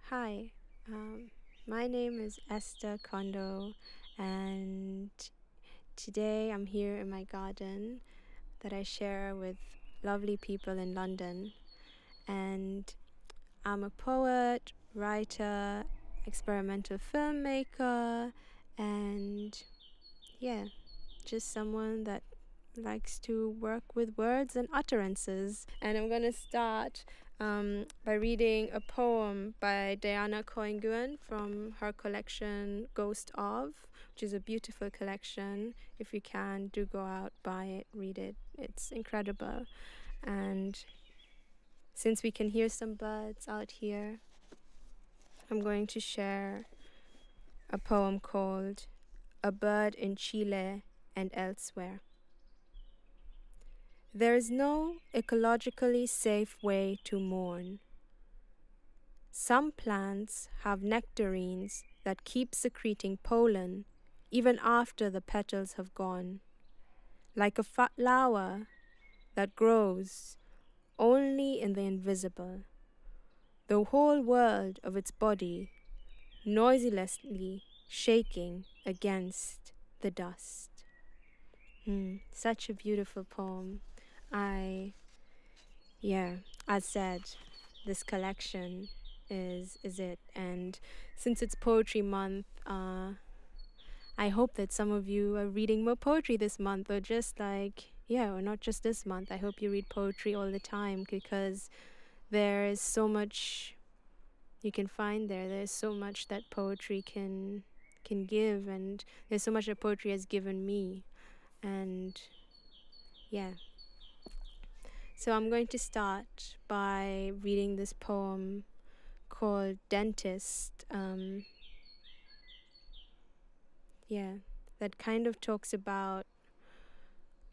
Hi, um, my name is Esther Kondo, and today I'm here in my garden that I share with lovely people in London. And I'm a poet, writer, experimental filmmaker, and yeah, just someone that likes to work with words and utterances. And I'm going to start by reading a poem by Diana Cohen from her collection Ghost of, which is a beautiful collection. If you can, do go out, buy it, read it. It's incredible. And since we can hear some birds out here, I'm going to share a poem called A Bird in Chile and Elsewhere. There is no ecologically safe way to mourn. Some plants have nectarines that keep secreting pollen even after the petals have gone, like a flower that grows only in the invisible, the whole world of its body noiselessly shaking against the dust. Such a beautiful poem. I Yeah, as said, this collection is it. And since it's Poetry Month, I hope that some of you are reading more poetry this month, or just like or not just this month. I hope you read poetry all the time because there is so much you can find there. There's so much that poetry can give, and there's so much that poetry has given me. And yeah. So I'm going to start by reading this poem called Dentist. Yeah, that kind of talks about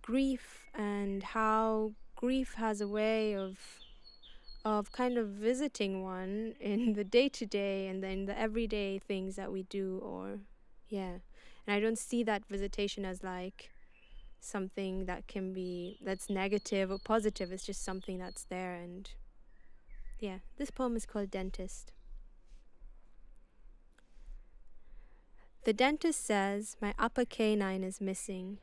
grief and how grief has a way of kind of visiting one in the day to day and then the everyday things that we do. Or yeah, and I don't see that visitation as like something that can be that's negative or positive. It's just something that's there. And yeah, this poem is called Dentist. The dentist says my upper canine is missing.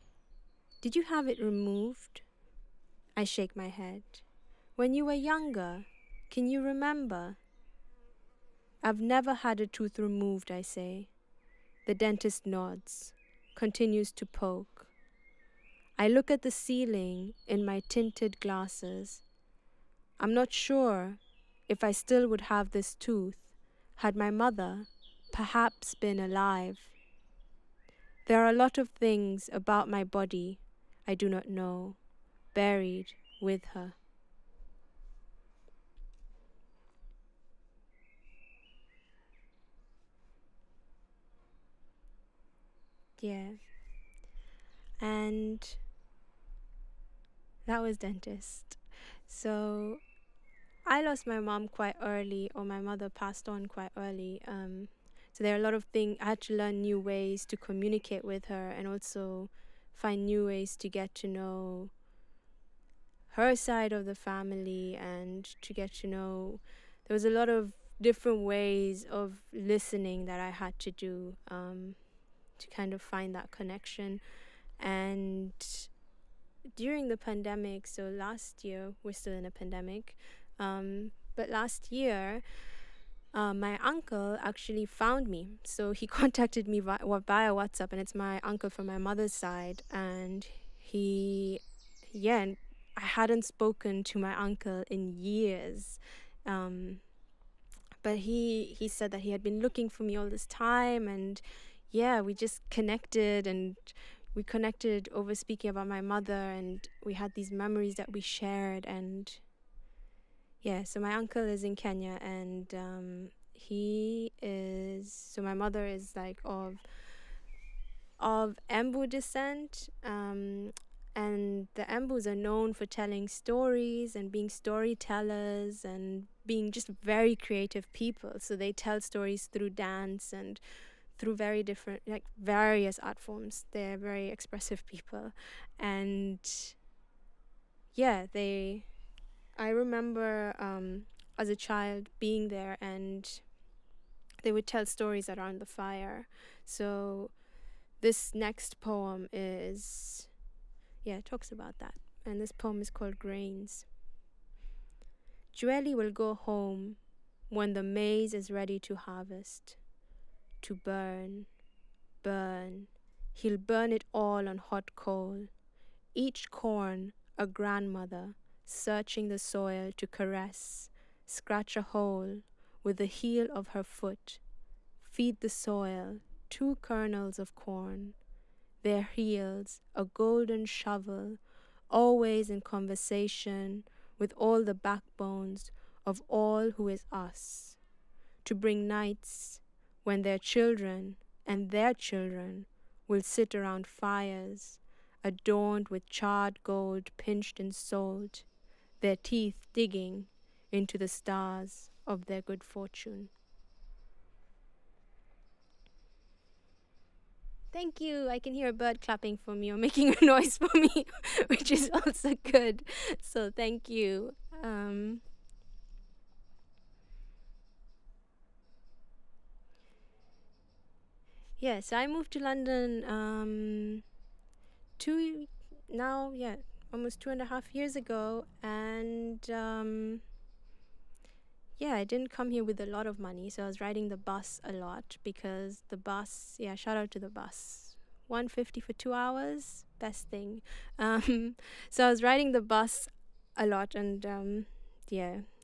Did you have it removed? I shake my head. When you were younger, can you remember? I've never had a tooth removed, I say. The dentist nods, continues to poke. I look at the ceiling in my tinted glasses. I'm not sure if I still would have this tooth had my mother perhaps been alive. There are a lot of things about my body I do not know, buried with her. Yeah. And that was Dentist. So I lost my mom quite early, or my mother passed on quite early. So there are a lot of things. I had to learn new ways to communicate with her, and also find new ways to get to know her side of the family, and to get to know. There was a lot of different ways of listening that I had to do to kind of find that connection. And during the pandemic, so last year, we're still in a pandemic, but last year, my uncle actually found me. So he contacted me via WhatsApp, and it's my uncle from my mother's side. And and I hadn't spoken to my uncle in years. But he said that he had been looking for me all this time, and yeah, we just connected, and we connected over speaking about my mother, and we had these memories that we shared. And yeah, so my uncle is in Kenya, and my mother is like of Embu descent, and the Embus are known for telling stories and being storytellers and being just very creative people. So they tell stories through dance and through very different, like various art forms. They're very expressive people. And yeah, I remember as a child being there, and they would tell stories around the fire. So this next poem talks about that. And this poem is called Grains. Jueli will go home when the maize is ready to harvest, to burn, burn. He'll burn it all on hot coal. Each corn a grandmother, searching the soil to caress, scratch a hole with the heel of her foot, feed the soil 2 kernels of corn, their heels a golden shovel, always in conversation with all the backbones of all who is us, to bring nights when their children and their children will sit around fires, adorned with charred gold pinched in salt, their teeth digging into the stars of their good fortune. Thank you. I can hear a bird clapping for me or making a noise for me, which is also good. So thank you. So I moved to London almost 2.5 years ago, and I didn't come here with a lot of money, so I was riding the bus a lot because the bus, shout out to the bus. 150 for 2 hours, best thing. So I was riding the bus a lot, and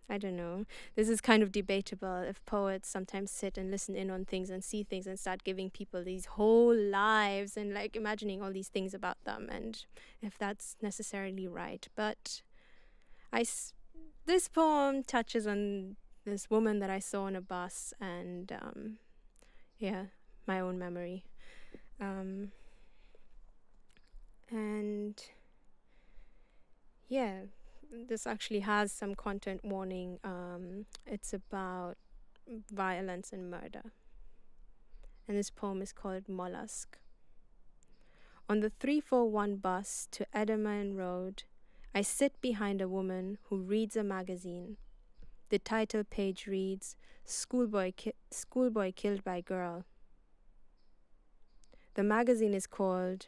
I don't know. This is kind of debatable if poets sometimes sit and listen in on things and see things and start giving people these whole lives and like imagining all these things about them, and if that's necessarily right. But this poem touches on this woman that I saw on a bus, and my own memory. And this actually has some content warning. It's about violence and murder. And this poem is called Mollusk. On the 341 bus to Edelman Road, I sit behind a woman who reads a magazine. The title page reads, Schoolboy Killed by Girl. The magazine is called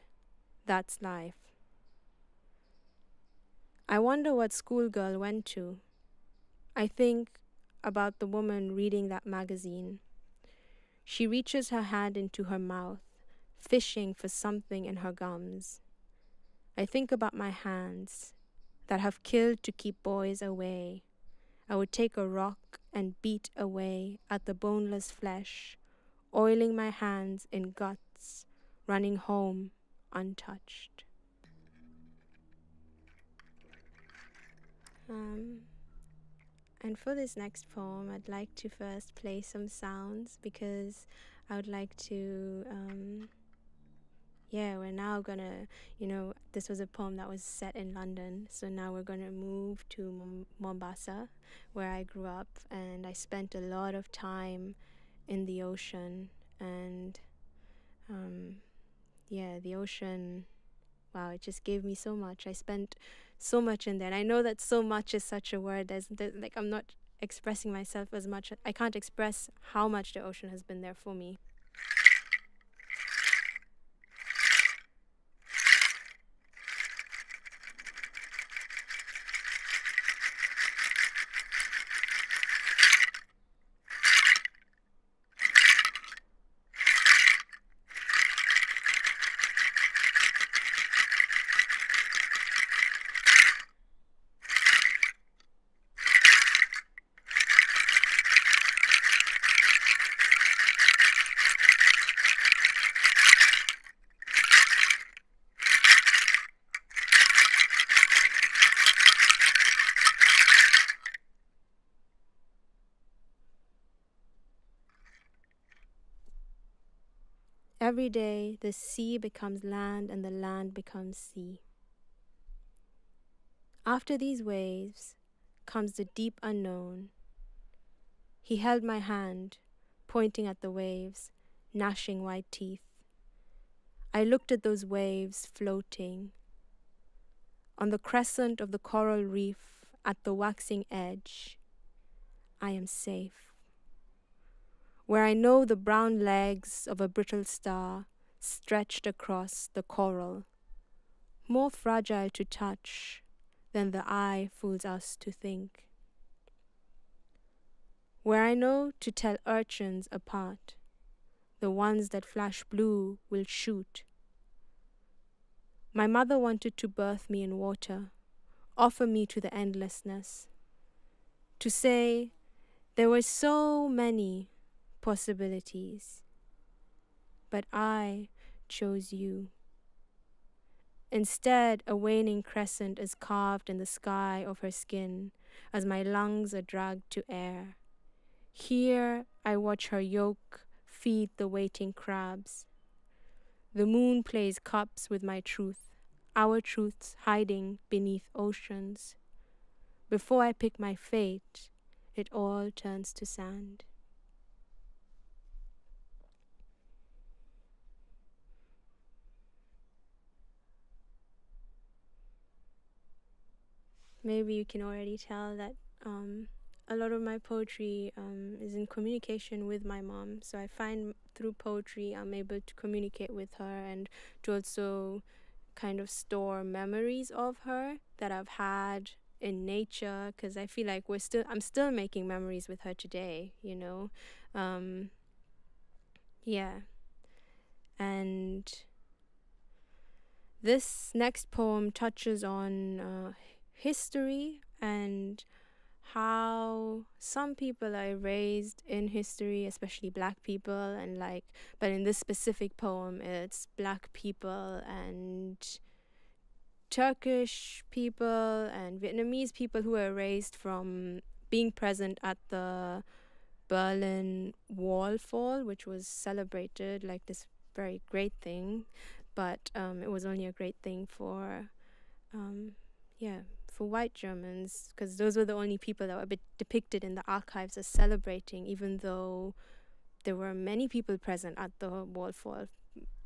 That's Life. I wonder what schoolgirl went to. I think about the woman reading that magazine. She reaches her hand into her mouth, fishing for something in her gums. I think about my hands that have killed to keep boys away. I would take a rock and beat away at the boneless flesh, oiling my hands in guts, running home untouched. And for this next poem, I'd like to first play some sounds because I would like to, we're now gonna, this was a poem that was set in London, so now we're gonna move to Mombasa, where I grew up, and I spent a lot of time in the ocean, and the ocean, wow, it just gave me so much. I spent so much in there, and I know that so much is such a word. Like I'm not expressing myself as much. I can't express how much the ocean has been there for me. Every day, the sea becomes land and the land becomes sea. After these waves comes the deep unknown. He held my hand, pointing at the waves, gnashing white teeth. I looked at those waves floating. On the crescent of the coral reef, at the waxing edge, I am safe. where I know the brown legs of a brittle star stretched across the coral, more fragile to touch than the eye fools us to think, where I know to tell urchins apart, the ones that flash blue will shoot. My mother wanted to birth me in water, offer me to the endlessness, to say there were so many possibilities, but I chose you. Instead, a waning crescent is carved in the sky of her skin as my lungs are dragged to air. Here I watch her yolk feed the waiting crabs. The moon plays cups with my truth, our truths hiding beneath oceans. Before I pick my fate, it all turns to sand. Maybe you can already tell that a lot of my poetry is in communication with my mom. So I find through poetry I'm able to communicate with her and to also kind of store memories of her that I've had in nature, because I feel like I'm still making memories with her today, you know. Yeah. And this next poem touches on history and how some people are raised in history, especially black people, and but in this specific poem, it's black people and Turkish people and Vietnamese people who were raised from being present at the Berlin Wall fall, which was celebrated like this very great thing, but it was only a great thing for for white Germans, because those were the only people that were depicted in the archives as celebrating, even though there were many people present at the wall fall.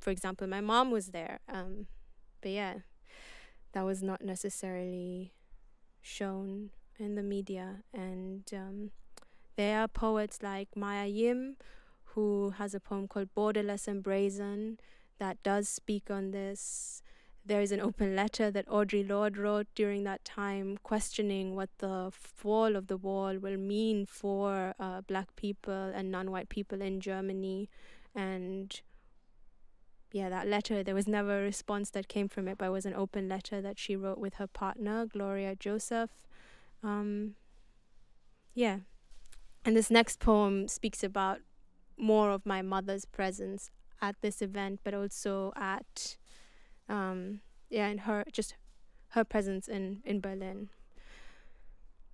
For example, my mom was there, but yeah, that was not necessarily shown in the media. And there are poets like Maya Yim, who has a poem called Borderless and Brazen that does speak on this. There is an open letter that Audre Lorde wrote during that time, questioning what the fall of the wall will mean for black people and non-white people in Germany. And yeah, that letter, there was never a response that came from it, but it was an open letter that she wrote with her partner, Gloria Joseph. Yeah. And this next poem speaks about more of my mother's presence at this event, but also at and her presence in Berlin.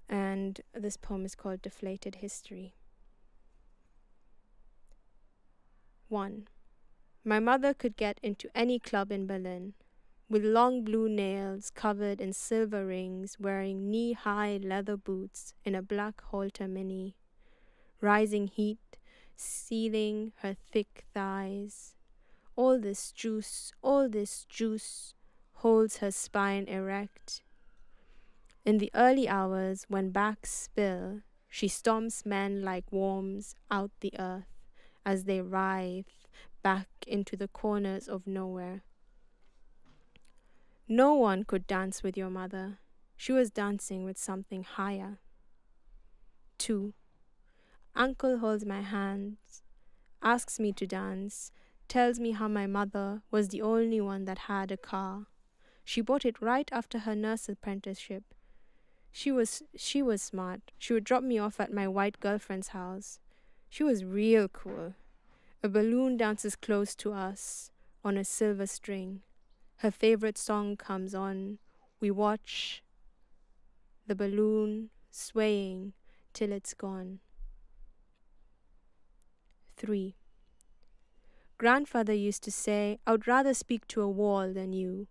And this poem is called Deflated History. 1. My mother could get into any club in Berlin, with long blue nails covered in silver rings, wearing knee-high leather boots in a black halter mini, rising heat sealing her thick thighs. All this juice holds her spine erect. In the early hours when backs spill, she stomps men like worms out the earth as they writhe back into the corners of nowhere. No one could dance with your mother. She was dancing with something higher. 2. Uncle holds my hands, asks me to dance, tells me how my mother was the only one that had a car. She bought it right after her nurse apprenticeship. She was smart. She would drop me off at my white girlfriend's house. She was real cool. A balloon dances close to us on a silver string. Her favorite song comes on. We watch the balloon swaying till it's gone. 3. Grandfather used to say, I would rather speak to a wall than you.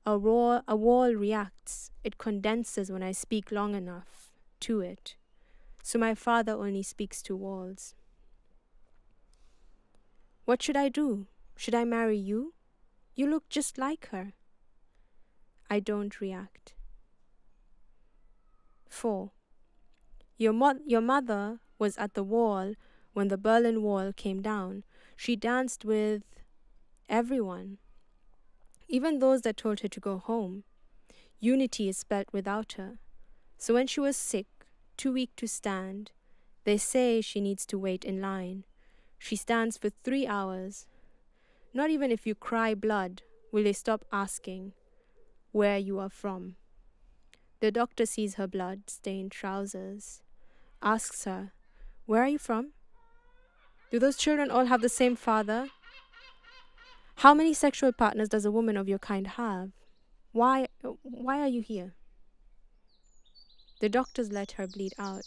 A wall reacts. It condenses when I speak long enough to it. So my father only speaks to walls. What should I do? Should I marry you? You look just like her. I don't react. 4. Your mother was at the wall when the Berlin Wall came down. She danced with everyone, even those that told her to go home. Unity is spelt without her. So when she was sick, too weak to stand, they say she needs to wait in line. She stands for 3 hours. Not even if you cry blood will they stop asking where you are from. The doctor sees her blood-stained trousers, asks her, "Where are you from? Do those children all have the same father? How many sexual partners does a woman of your kind have? Why are you here?" The doctors let her bleed out.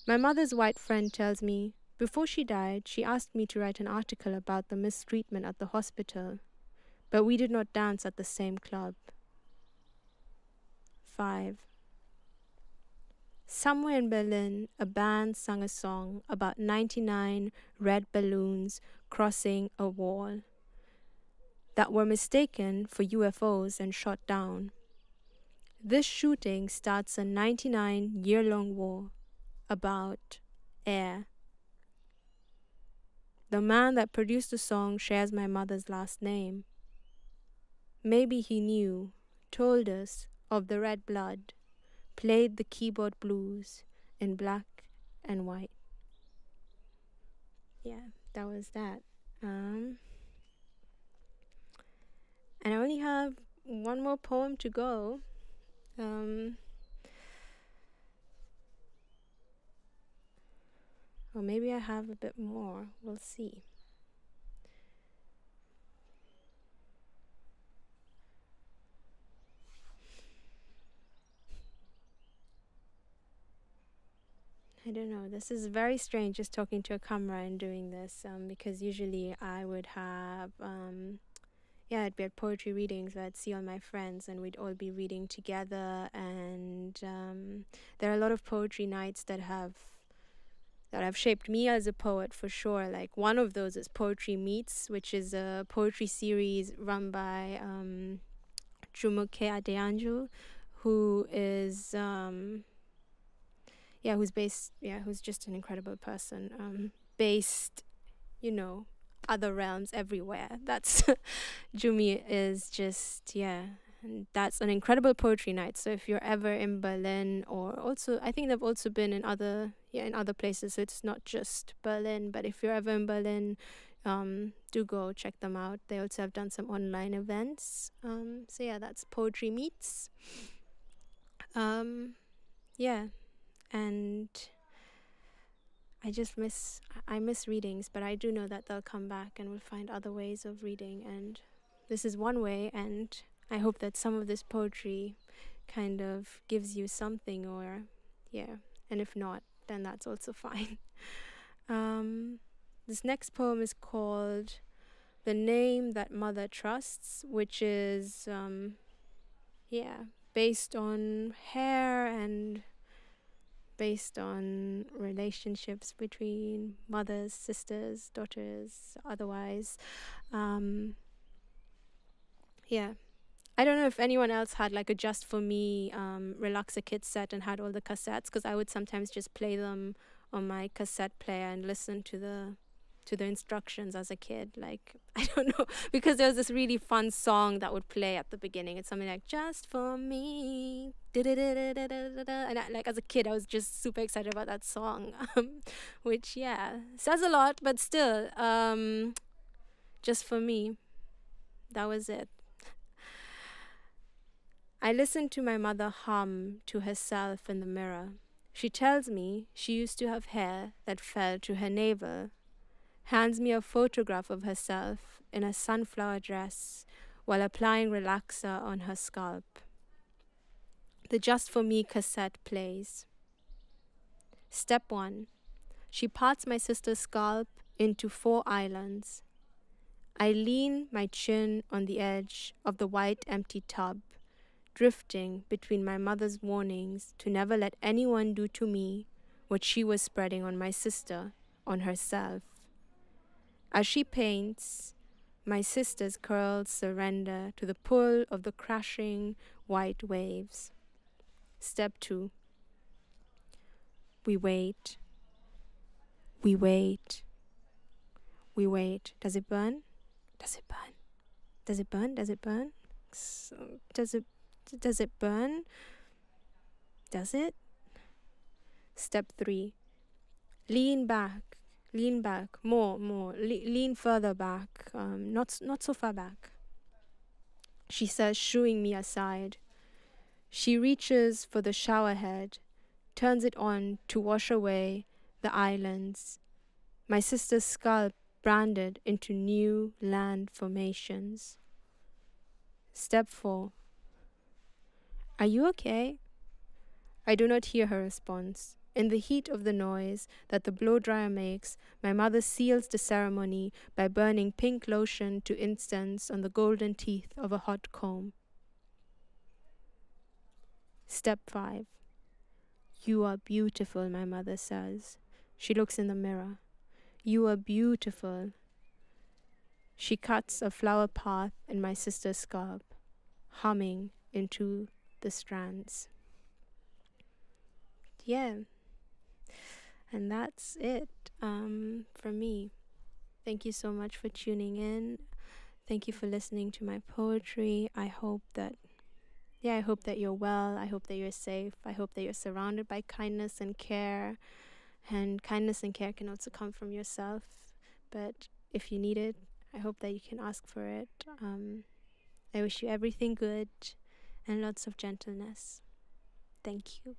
My mother's white friend tells me, before she died, she asked me to write an article about the mistreatment at the hospital, but we did not dance at the same club. 5. Somewhere in Berlin, a band sang a song about 99 red balloons crossing a wall that were mistaken for UFOs and shot down. This shooting starts a 99-year-long war about air. The man that produced the song shares my mother's last name. Maybe he knew, told us of the red blood, played the keyboard blues in black and white. Yeah, that was that. And I only have one more poem to go. Or maybe I have a bit more. We'll see. I don't know. This is very strange just talking to a camera and doing this because usually I would have, I'd be at poetry readings where I'd see all my friends and we'd all be reading together. And there are a lot of poetry nights that have shaped me as a poet for sure. Like one of those is Poetry Meets, which is a poetry series run by Jumoke Adeyanju, who is who's just an incredible person, based, other realms everywhere. That's Jumi is just, and that's an incredible poetry night. So if you're ever in Berlin, or also I think they've also been in other places, so it's not just Berlin, but if you're ever in Berlin, do go check them out. They also have done some online events. That's Poetry Meets. And I miss readings, but I do know that they'll come back and we'll find other ways of reading, and this is one way, and I hope that some of this poetry kind of gives you something, and if not, then that's also fine. This next poem is called The Name That Mother Trusts, which is based on hair and based on relationships between mothers, sisters, daughters, otherwise. I don't know if anyone else had like a Just For Me Relaxer Kid set and had all the cassettes, because I would sometimes just play them on my cassette player and listen to the instructions as a kid. Like, I don't know, because there was this really fun song that would play at the beginning. It's something like "Just For Me," and as a kid I was just super excited about that song, which says a lot, but still, just for me, that was it. I listened to my mother hum to herself in the mirror. She tells me she used to have hair that fell to her navel, hands me a photograph of herself in a sunflower dress while applying relaxer on her scalp. The Just For Me cassette plays. Step 1. She parts my sister's scalp into 4 islands. I lean my chin on the edge of the white empty tub, drifting between my mother's warnings to never let anyone do to me what she was spreading on my sister, on herself. As she paints, my sister's curls surrender to the pull of the crashing white waves. Step 2. We wait. We wait. We wait. Does it burn? Does it burn? Does it burn? Does it burn? Does it burn? Does it? Step 3. Lean back. Lean back. More. Lean further back. Not so far back. She says, shooing me aside. She reaches for the shower head, turns it on to wash away the islands. My sister's scalp branded into new land formations. Step 4. Are you okay? I do not hear her response. In the heat of the noise that the blow dryer makes, my mother seals the ceremony by burning pink lotion to incense on the golden teeth of a hot comb. Step 5. You are beautiful, my mother says. She looks in the mirror. You are beautiful. She cuts a flower path in my sister's scalp, humming into the strands. Yeah. And that's it from me. Thank you so much for tuning in. Thank you for listening to my poetry. I hope that you're well. I hope that you're safe. I hope that you're surrounded by kindness and care. And kindness and care can also come from yourself. But if you need it, I hope that you can ask for it. I wish you everything good and lots of gentleness. Thank you.